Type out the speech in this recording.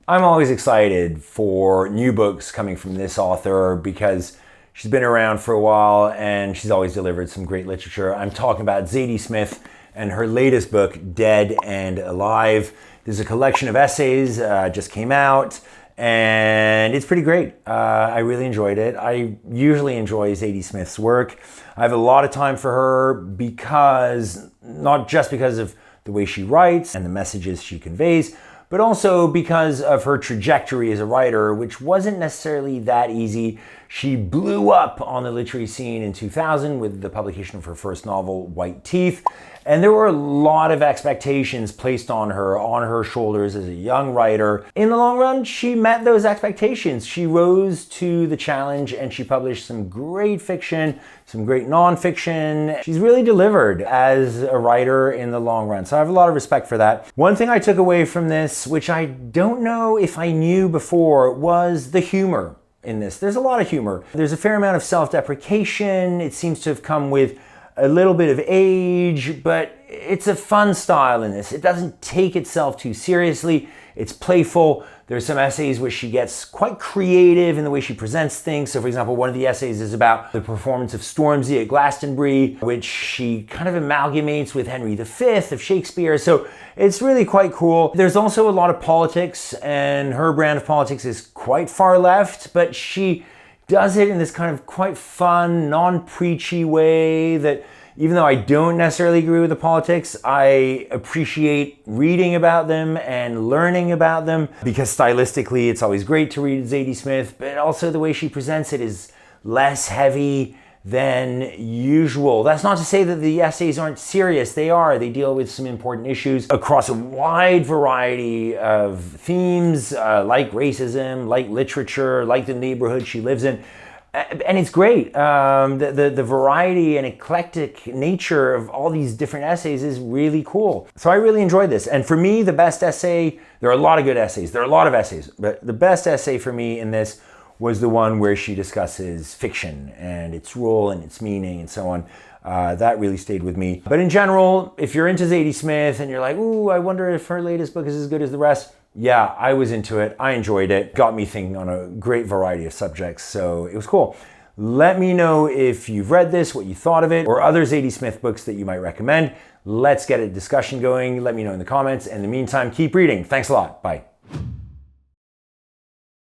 I'm always excited for new books coming from this author because she's been around for a while and she's always delivered some great literature. I'm talking about Zadie Smith and her latest book, Dead and Alive. There's a collection of essays, just came out, and it's pretty great. I really enjoyed it. I usually enjoy Zadie Smith's work. I have a lot of time for her because, not just because of the way she writes and the messages she conveys, but also because of her trajectory as a writer, which wasn't necessarily that easy. She blew up on the literary scene in 2000 with the publication of her first novel, White Teeth. And there were a lot of expectations placed on her shoulders as a young writer. In the long run, she met those expectations. She rose to the challenge and she published some great fiction, some great nonfiction. She's really delivered as a writer in the long run. So I have a lot of respect for that. One thing I took away from this, which I don't know if I knew before, was the humor in this. There's a lot of humor. There's a fair amount of self-deprecation. It seems to have come with a little bit of age, but it's a fun style in this. It doesn't take itself too seriously. It's playful. There's some essays where she gets quite creative in the way she presents things. So for example, one of the essays is about the performance of Stormzy at Glastonbury, which she kind of amalgamates with Henry V of Shakespeare. So it's really quite cool. There's also a lot of politics, and her brand of politics is quite far left, but she does it in this kind of quite fun, non-preachy way that, even though I don't necessarily agree with the politics, I appreciate reading about them and learning about them, because stylistically it's always great to read Zadie Smith, but also the way she presents it is less heavy than usual. That's not to say that the essays aren't serious. They are. They deal with some important issues across a wide variety of themes, like racism, like literature, like the neighborhood she lives in. And it's great. The variety and eclectic nature of all these different essays is really cool. So I really enjoyed this. And for me, the best essay, there are a lot of good essays. There are a lot of essays, but the best essay for me in this was the one where she discusses fiction and its role and its meaning and so on. That really stayed with me. But in general, if you're into Zadie Smith and you're like, ooh, I wonder if her latest book is as good as the rest, yeah, I was into it. I enjoyed it. Got me thinking on a great variety of subjects, so it was cool. Let me know if you've read this, what you thought of it, or other Zadie Smith books that you might recommend. Let's get a discussion going. Let me know in the comments. In the meantime, keep reading. Thanks a lot. Bye.